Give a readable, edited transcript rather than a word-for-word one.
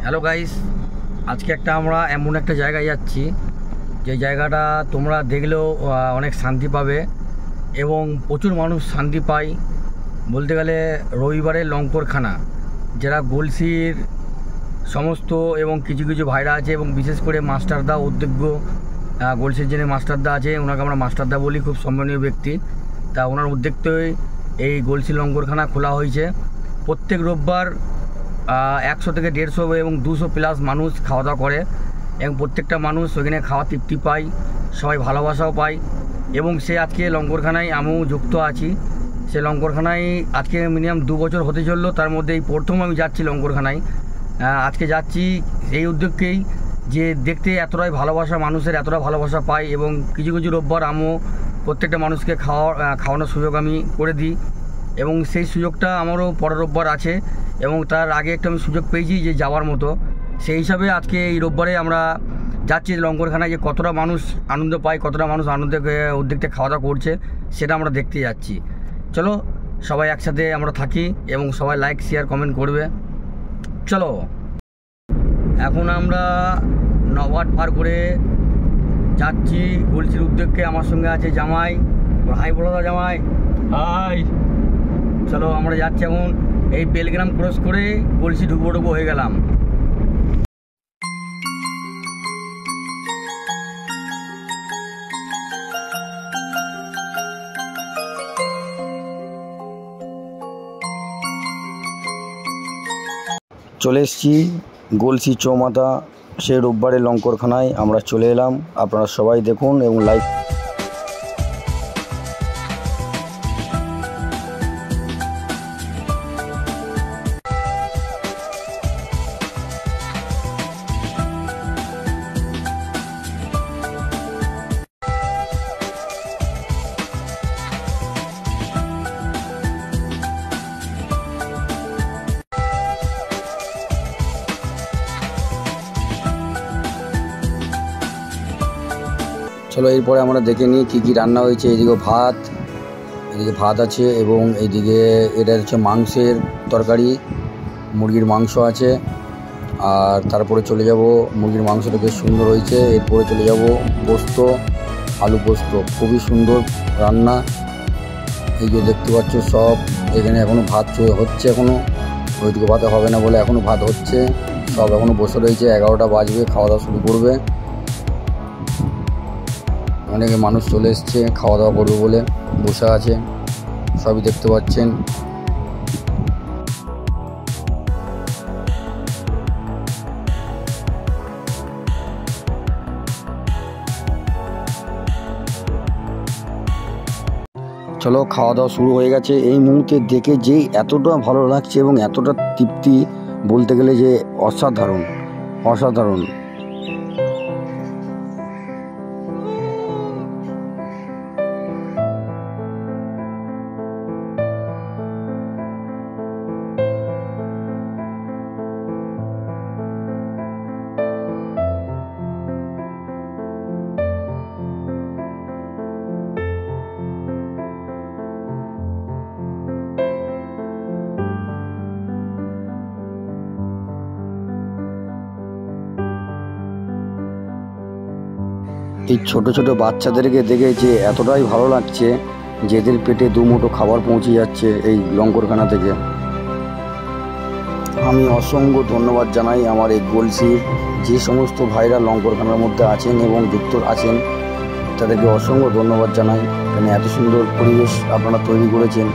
Hello guys, আজকে আমরা এমন একটা জায়গায় যাচ্ছি যে জায়গাটা তোমরা দেখলেও অনেক শান্তি পাবে এবং প্রচুর মানুষ শান্তি পায়। বলতে গেলে রবিবারের লঙ্করখানা, যারা গলসির সমস্ত এবং কিছু কিছু ভাইরা আছে এবং বিশেষ করে মাস্টারদা উদ্যোগ্য গলসির যিনি মাস্টারদা আছে, ওনাকে আমরা মাস্টারদা বলি, খুব সম্মানীয় ব্যক্তি। তা ওনার উদ্যোগেই এই গলসি লঙ্করখানা খোলা হয়েছে। প্রত্যেক রোববার 100 থেকে 150 এবং 200 প্লাস মানুষ খাওয়া দাওয়া করে এবং প্রত্যেকটা মানুষ ওখানে খাওয়া তৃপ্তি পায়, সবাই ভালোবাসাও পায়। এবং সে আজকে লঙ্করখানায় আমিও যুক্ত আছি। সে লঙ্করখানায় আজকে মিনিমাম 2 বছর হতে চললো, তার মধ্যে এই প্রথম আমি যাচ্ছি লঙ্করখানায়। আজকে যাচ্ছি এই উদ্যোগকেই, যে দেখতে এতটাই ভালোবাসা, মানুষের এতটা ভালোবাসা পাই। এবং কিছু কিছু রোববার আমিও প্রত্যেকটা মানুষকে খাওয়ানোর সুযোগ আমি করে দিই এবং সেই সুযোগটা আমারও পরের রোববার আছে এবং তার আগে একটা আমি সুযোগ পেয়েছি যে যাওয়ার মতো। সেই হিসাবে আজকে এই রোববারে আমরা যাচ্ছি লঙ্করখানায়, যে কতটা মানুষ আনন্দ পায়, কতটা মানুষ আনন্দের উদ্যোগটা খাওয়া দাওয়া করছে, সেটা আমরা দেখতে যাচ্ছি। চলো সবাই একসাথে আমরা থাকি এবং সবাই লাইক শেয়ার কমেন্ট করবে। চলো, এখন আমরা নবাট পার করে যাচ্ছি গলসির উদ্যোগকে। আমার সঙ্গে আছে জামাই, হাই বলো দা জামাই, হাই। চলো আমরা যাচ্ছি এখন, এই বেলগ্রাম ক্রস করে গলসি ঢুকবো হয়ে গেলাম। চলে এসেছি গলসি চৌমাথা, সেই রোববারের লঙ্করখানায় আমরা চলে এলাম। আপনারা সবাই দেখুন এবং লাইক। চলো এরপরে আমরা দেখে নিই কী কী রান্না হয়েছে। এদিকে ভাত আছে এবং এইদিকে এটা হচ্ছে মাংসের তরকারি, মুরগির মাংস আছে। আর তারপরে চলে যাব, মুরগির মাংসটা বেশ সুন্দর হয়েছে। এরপরে চলে যাব পোস্ত, আলু পোস্ত, খুবই সুন্দর রান্না। এই যে দেখতে পাচ্ছ সব, এখানে এখনও ভাত হচ্ছে, এখনও ওইদিকে ভাত হবে না বলে এখনও ভাত হচ্ছে। সব এখনও বসে রয়েছে, 11টা বাজবে, খাওয়া দাওয়া শুরু করবে। অনেকে মানুষ চলে এসছে খাওয়া দাওয়া করবে বলে, বসে আছে, সবই দেখতে পাচ্ছেন। চলো খাওয়া দাওয়া শুরু হয়ে গেছে। এই মুহূর্তে দেখে যে এতটা ভালো লাগছে এবং এতটা তৃপ্তি, বলতে গেলে যে অসাধারণ অসাধারণ। এই ছোট ছোট বাচ্চাদেরকে দেখে যে এতটাই ভালো লাগছে, যেদের পেটে 2 মুঠো খাবার পৌঁছে যাচ্ছে এই লঙ্করখানা থেকে। আমি অসংখ্য ধন্যবাদ জানাই আমার এই গলসির যে সমস্ত ভাইরা লঙ্করখানার মধ্যে আছেন এবং যুক্ত আছেন, তাদেরকে অসংখ্য ধন্যবাদ জানাই। এখানে এত সুন্দর পরিবেশ আপনারা তৈরি করেছেন।